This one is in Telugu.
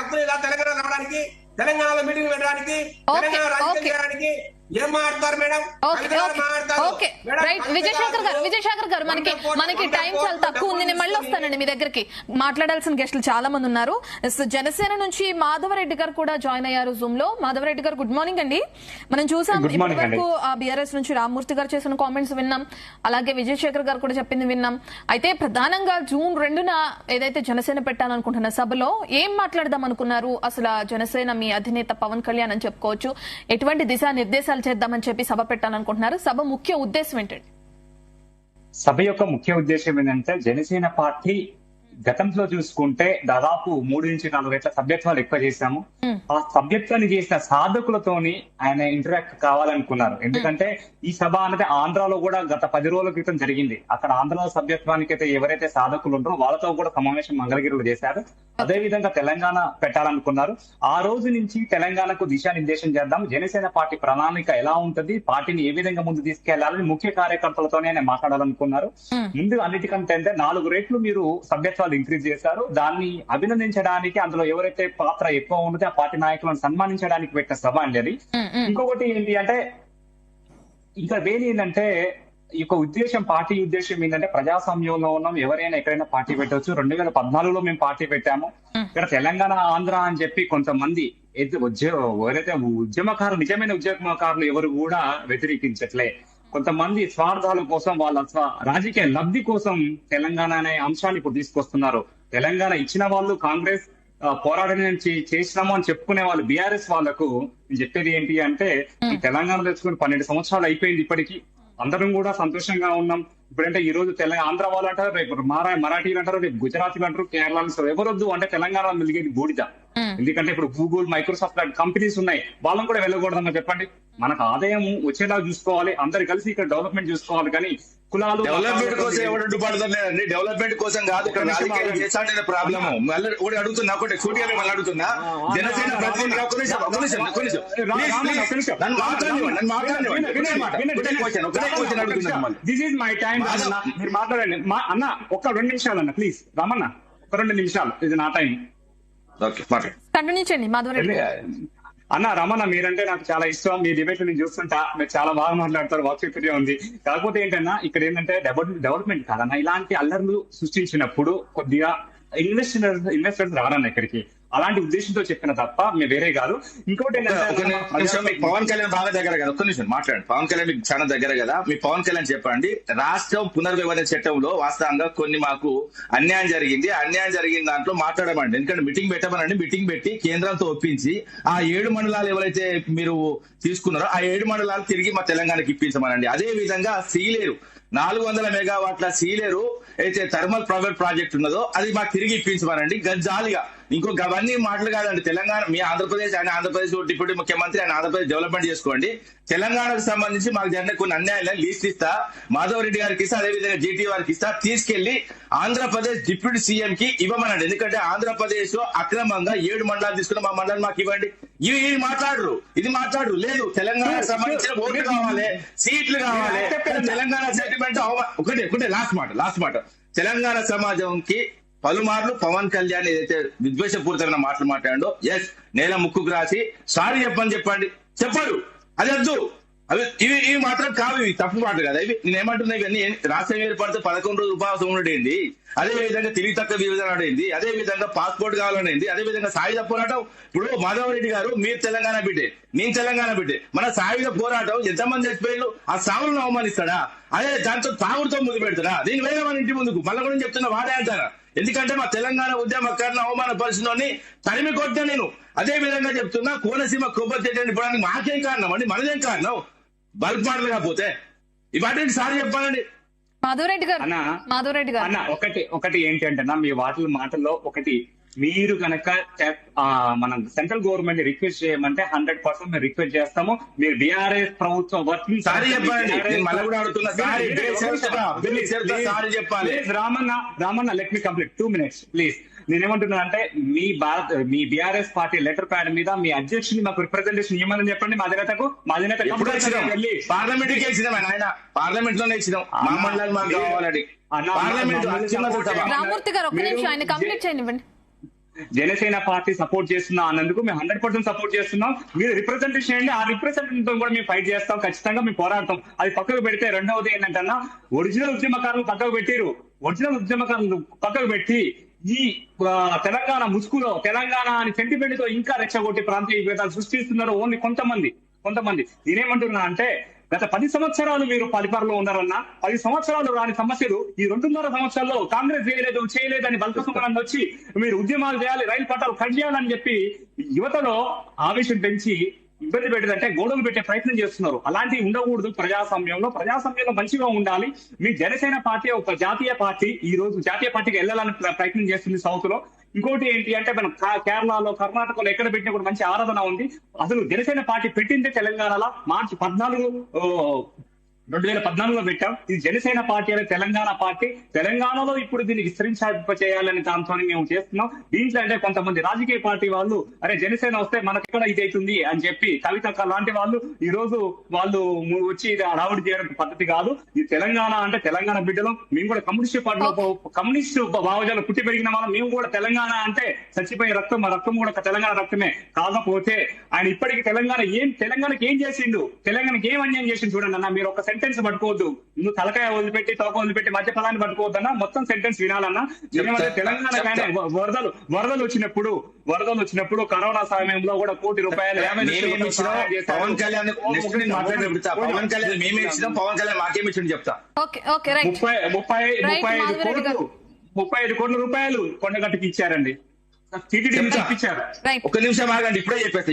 హక్కు లేదా తెలంగాణ రావడానికి, తెలంగాణలో మీటింగ్ పెట్టడానికి, తెలంగాణ రాజకీయం చేయడానికి? ఏం మాట్లాడతారు మేడం? విజయశేఖర్ గారు మనకి టైం చాలా తక్కువ ఉంది. నేను మళ్ళీ వస్తానండి మీ దగ్గరికి. మాట్లాడాల్సిన గెస్టులు చాలా మంది ఉన్నారు. జనసేన నుంచి మాధవరెడ్డి గారు కూడా జాయిన్ అయ్యారు జూమ్ లో. మాధవరెడ్డి గారు గుడ్ మార్నింగ్ అండి. మనం చూసాం ఇప్పటి వరకు బీఆర్ఎస్ నుంచి రామ్మూర్తి గారు చేసిన కామెంట్స్ విన్నాం, అలాగే విజయశేఖర్ గారు కూడా చెప్పింది విన్నాం. అయితే ప్రధానంగా జూన్ 2న ఏదైతే జనసేన పెట్టాలనుకుంటున్న సభలో ఏం మాట్లాడదాం అనుకున్నారు? అసలు జనసేన మీ అధినేత పవన్ కళ్యాణ్ అని చెప్పుకోవచ్చు, ఎటువంటి దిశానిర్దేశాలు చేద్దామని చెప్పి సభ పెట్టాలనుకుంటున్నారు? సభ ముఖ్య ఉద్దేశం ఏంటండి? సభ యొక్క ముఖ్య ఉద్దేశం ఏంటంటే, జనసేన పార్టీ గతంలో చూసుకుంటే దాదాపు 3 నుంచి 4 రెట్ల సభ్యత్వాలు ఎక్కువ చేశాము. ఆ సభ్యత్వాన్ని చేసిన సాధకులతోని ఆయన ఇంటరాక్ట్ కావాలనుకున్నారు. ఎందుకంటే ఈ సభ అనేది ఆంధ్రాలో కూడా గత 10 రోజుల క్రితం జరిగింది. అక్కడ ఆంధ్ర సభ్యత్వానికి అయితే ఎవరైతే సాధకులు ఉంటారో వాళ్ళతో కూడా సమావేశం మంగళగిరిలో చేశారు. అదే విధంగా తెలంగాణ పెట్టాలనుకున్నారు. ఆ రోజు నుంచి తెలంగాణకు దిశానిర్దేశం చేద్దాం, జనసేన పార్టీ ప్రణాళిక ఎలా ఉంటది, పార్టీని ఏ విధంగా ముందు తీసుకెళ్లాలని ముఖ్య కార్యకర్తలతోనే ఆయన మాట్లాడాలనుకున్నారు. ముందు అన్నిటికంటే 4 రెట్లు మీరు సభ్యత్వాలు ఇంక్రీజ్ చేశారు. దాన్ని అభినందించడానికి, అందులో ఎవరైతే పాత్ర ఎక్కువ ఉన్నదో ఆ పార్టీ నాయకులను సన్మానించడానికి పెట్టిన సభ అండి అది. ఇంకొకటి ఏంటి అంటే, ఇంకా వేరే ఏంటంటే ఈ యొక్క ఉద్దేశం, పార్టీ ఉద్దేశం ఏంటంటే ప్రజాస్వామ్యంలో ఉన్నాం, ఎవరైనా ఎక్కడైనా పార్టీ పెట్టవచ్చు. 2014లో మేము పార్టీ పెట్టాము. ఇక్కడ తెలంగాణ ఆంధ్ర అని చెప్పి కొంతమంది ఎవరైతే ఉద్యమకారులు, నిజమైన ఉద్యమకారులు ఎవరు కూడా వ్యతిరేకించట్లే. కొంతమంది స్వార్థాల కోసం, వాళ్ళ రాజకీయ లబ్ధి కోసం తెలంగాణ అనే అంశాన్ని ఇప్పుడు తీసుకొస్తున్నారు. తెలంగాణ ఇచ్చిన వాళ్ళు కాంగ్రెస్ పోరాటం చేసినాము అని చెప్పుకునే వాళ్ళు బీఆర్ఎస్ వాళ్ళకు నేను చెప్పేది ఏంటి అంటే, ఈ తెలంగాణ తెచ్చుకుని 12 సంవత్సరాలు అయిపోయింది. ఇప్పటికీ అందరం కూడా సంతోషంగా ఉన్నాం. ఇప్పుడంటే ఈ రోజు ఆంధ్ర వాళ్ళు అంటారు, రేపు మరాఠీలు అంటారు, రేపు గుజరాతీలు అంటారు, కేరళ ఎవరొద్దు అంటే తెలంగాణ మిలిగేది బూడిద. ఎందుకంటే ఇప్పుడు గూగుల్, మైక్రోసాఫ్ట్ లాంటి కంపెనీస్ ఉన్నాయి, వాళ్ళని కూడా వెళ్ళకూడదమ్మా చెప్పండి. మనకు ఆదాయం వచ్చేలా చూసుకోవాలి, అందరు కలిసి ఇక్కడ డెవలప్మెంట్ చూసుకోవాలి. కానీ కులాలు డెవలప్మెంట్ కోసం ఎవరు అడ్డుపడలేదండి. డెవలప్మెంట్ కోసం కాదు, ఇక్కడ రాజకీయాలు చేస్తాంటే ప్రాబ్లమ్. మళ్ళీ కూడా అడుగుతున్నా, ఒకటి సూటిగా మళ్ళీ అడుగుతున్నా, జనసేన ప్రతినిధిగా దిస్ ఈజ్ మై టైం. మీరు మాట్లాడండి అన్న, ఒక్క 2 నిమిషాలు అన్న ప్లీజ్. రామన్న ఒక 2 నిమిషాలు, ఇది నా టైం. అన్న రమణ, మీరంటే నాకు చాలా ఇష్టం. మీ డిబేట్ నేను చూస్తుంటా, మీరు చాలా బాగా మాట్లాడతారు, వాక్చతుర్యం ఉంది. కాకపోతే ఏంటన్నా, ఇక్కడ ఏంటంటే డెవలప్మెంట్ కాదన్నా, ఇలాంటి అల్లర్లు సృష్టించినప్పుడు కొద్దిగా ఇన్వెస్టర్స్ రారన్న ఇక్కడికి, అలాంటి ఉద్దేశంతో చెప్పిన తప్ప మేము వేరే కాదు. ఇంకోటి ఏంటంటే, పవన్ కళ్యాణ్ బాగా దగ్గర కదా, ఒక్క నిమిషం మాట్లాడండి. పవన్ కళ్యాణ్ మీకు చాలా దగ్గర కదా, మీ పవన్ కళ్యాణ్ చెప్పండి, రాష్ట్రం పునర్విభజన చట్టంలో వాస్తవంగా కొన్ని మాకు అన్యాయం జరిగింది, అన్యాయం జరిగిన దాంట్లో మాట్లాడమండి. ఎందుకంటే మీటింగ్ పెట్టమనండి, మీటింగ్ పెట్టి కేంద్రంతో ఒప్పించి ఆ 7 మండలాలు ఎవరైతే మీరు తీసుకున్నారో ఆ 7 మండలాలు తిరిగి మా తెలంగాణకి ఇప్పించమనండి. అదే విధంగా సీలేరు 400 మెగావాట్ల సీలేరు అయితే థర్మల్ ప్రైవేట్ ప్రాజెక్ట్ ఉన్నదో అది మాకు తిరిగి ఇప్పించమనండి. గజ్జాలిగా ఇంకో అవన్నీ మాటలు కాదండి. తెలంగాణ మీ ఆంధ్రప్రదేశ్, ఆయన ఆంధ్రప్రదేశ్ డిప్యూటీ ముఖ్యమంత్రి, ఆయన ఆంధ్రప్రదేశ్ డెవలప్మెంట్ చేసుకోండి. తెలంగాణకు సంబంధించి మాకు జరిగిన కొన్ని అన్యాయాలను లీస్ట్ ఇస్తా, మాధవరెడ్డి గారికి ఇస్తా, అదేవిధంగా జీటీ వారికి ఇస్తా, తీసుకెళ్లి ఆంధ్రప్రదేశ్ డిప్యూటీ సీఎం కి ఇవ్వమనండి. ఎందుకంటే ఆంధ్రప్రదేశ్ లో అక్రమంగా 7 మండలాలు తీసుకున్న మా మండలం మాకు ఇవ్వండి. ఇవి మాట్లాడరు, ఇది మాట్లాడరు. లేదు, తెలంగాణకు సంబంధించిన ఓట్లు కావాలి, సీట్లు కావాలి. తెలంగాణ సెటిల్మెంట్ ఒకటే లాస్ట్ మాట తెలంగాణ సమాజంకి పలుమార్లు పవన్ కళ్యాణ్ ఏదైతే విద్వేషపూరితమైన మాటలు మాట్లాడో, ఎస్ నేల ముక్కుకు రాసి సారీ చెప్పండి, చెప్పడు. అది వద్దు, అవి ఇవి మాత్రం కావు, ఇవి తప్పు మాటలు కదా. ఇవి నేనేమంటున్నా, ఇవన్నీ రాష్ట్రం ఏర్పడితే 11 రోజులు ఉపవాసం ఉండేది, అదే విధంగా తెలివి తక్కువ విభజన అడేది, అదే విధంగా పాస్పోర్ట్ కావాలనేది, అదే విధంగా సాయుధ పోరాటం. ఇప్పుడు మాధవరెడ్డి గారు మీరు తెలంగాణ బిడ్డే, నేను తెలంగాణ బిడ్డే, మన సాయుధ పోరాటం ఎంతమంది చచ్చిపోయారు? ఆ సాగులను అవమానిస్తాడా? అదే దాంతో తాగుడుతో ముందు పెడతాడా? దీని వేరే మన ఇంటి ముందుకు మళ్ళీ కూడా చెప్తున్నా వాడే అంటారా? ఎందుకంటే మా తెలంగాణ ఉద్యమకారులను అవమానపరిచిన తరిమి కొట్టిన నేను. అదే విధంగా చెప్తున్నా, కోనసీమ కొబ్బరి చెట్టు ఇవ్వడానికి మాకేం కారణం అండి? మనదేం కారణం? బల్క్ మాటలు కాకపోతే ఇవాటి సారి చెప్పాలండి. మాధవరెడ్డి గారు అన్న ఒకటి ఏంటి అంటే, మీ మాటల్లో ఒకటి, మీరు కనుక మనం సెంట్రల్ గవర్నమెంట్ రిక్వెస్ట్ చేయమంటే 100% మేము రిక్వెస్ట్ చేస్తాము. మీరు బీఆర్ఎస్ ప్రభుత్వం working Ramanna let me complete 2 minutes please. నేనేమంటున్నా అంటే, మీ బీఆర్ఎస్ పార్టీ లెటర్ ప్యాడ్ మీద మీ అధ్యక్షుని మాకు రిప్రజెంటేషన్ ఇవ్వమని చెప్పండి. మా అధినేతకు పార్లమెంట్ పార్లమెంట్ లోనే ఇచ్చినాం. రామూర్తి గారు ఒక్క నిమిషం ఆయన కంప్లీట్ చేయనివ్వండి. జనసేన పార్టీ సపోర్ట్ చేస్తున్నా అన్నందుకు మేము 100% సపోర్ట్ చేస్తున్నాం. మీరు రిప్రజెంటేషన్ చేయండి, ఆ రిప్రజెంటేషన్ తో కూడా మేము ఫైట్ చేస్తాం, ఖచ్చితంగా మేము పోరాడతాం. అది పక్కకు పెడితే రెండవది ఏంటంటే ఒరిజినల్ ఉద్యమకారులు పక్కకు పెట్టిరు. ఒరిజినల్ ఉద్యమకారులు పక్కకు పెట్టి ఈ తెలంగాణ ముసుగులో తెలంగాణ అని సెంటిమెంట్ తో ఇంకా రెచ్చగొట్టి ప్రాంతీయ విభేదాలు సృష్టిస్తున్నారు ఓన్లీ కొంతమంది. నేనేమంటున్నా అంటే గత 10 సంవత్సరాలు మీరు పరిపాలనలో ఉన్నారన్నా, 10 సంవత్సరాలు రాని సమస్యలు ఈ 2.5 సంవత్సరాల్లో కాంగ్రెస్ చేయలేదని బల్కసుమని వచ్చి మీరు ఉద్యమాలు చేయాలి, రైలు పట్టాలు కట్ చేయాలని చెప్పి యువతలో ఆవేశం పెంచి ఇబ్బంది పెట్టదంటే గోడలు పెట్టే ప్రయత్నం చేస్తున్నారు. అలాంటివి ఉండకూడదు. ప్రజాస్వామ్యంలో మంచిగా ఉండాలి. మీ జనసేన పార్టీ ఒక జాతీయ పార్టీ, ఈ రోజు జాతీయ పార్టీకి వెళ్ళాలని ప్రయత్నం చేస్తుంది సౌత్ లో. ఇంకోటి ఏంటి అంటే మనం కేరళలో, కర్ణాటకలో ఎక్కడ పెట్టినా కూడా మంచి ఆరాధన ఉంది. అసలు జనసేన పార్టీ పెట్టిందే తెలంగాణలో మార్చి 2014లో పెట్టాం. ఇది జనసేన పార్టీ అనే తెలంగాణ పార్టీ. తెలంగాణలో ఇప్పుడు దీన్ని విస్తరింప చేయాలని దాంతో మేము చేస్తున్నాం. దీంట్లో అంటే కొంతమంది రాజకీయ పార్టీ వాళ్ళు అరే జనసేన వస్తే మనకెక్కడ ఇది అవుతుంది అని చెప్పి కవిత లాంటి వాళ్ళు ఈ రోజు వాళ్ళు వచ్చి రావడి చేయడం పద్ధతి కాదు. ఈ తెలంగాణ అంటే తెలంగాణ బిడ్డలు, మేము కూడా కమ్యూనిస్ట్ పార్టీలో కమ్యూనిస్ట్ భావజాలు పుట్టి పెరిగిన వాళ్ళం. మేము కూడా తెలంగాణ అంటే చచ్చిపోయే రక్తం, మా రక్తం కూడా తెలంగాణ రక్తమే. కాకపోతే ఆయన ఇప్పటికీ తెలంగాణకి ఏం చేసిండు, తెలంగాణకి ఏం అన్యాయం చేసిండు చూడండి అన్న. మీరు ఒక సెంటెన్స్ పట్టుకోవద్దు, నువ్వు తలకాయ వదిలిపెట్టి తోక వదిలిపెట్టి మధ్య పదాన్ని పట్టుకోవద్దన్నా, మొత్తం సెంటెన్స్ వినాలన్నా. తెలంగాణ కానీ వరదలు వచ్చినప్పుడు కరోనా సమయంలో కూడా ₹1 కోటి పవన్ కళ్యాణ్ పవన్ కళ్యాణ్ మేమే ఇచ్చినాం, పవన్ కళ్యాణ్ మాకేమి ఇచ్చిండు చెప్తా. 35 కోట్ల రూపాయలు కొండగట్టుకి ఇచ్చారండి. టీటీడీ ఇచ్చారు. ఒక్క నిమిషం ఆగండి, ఇప్పుడే చెప్పేస్తా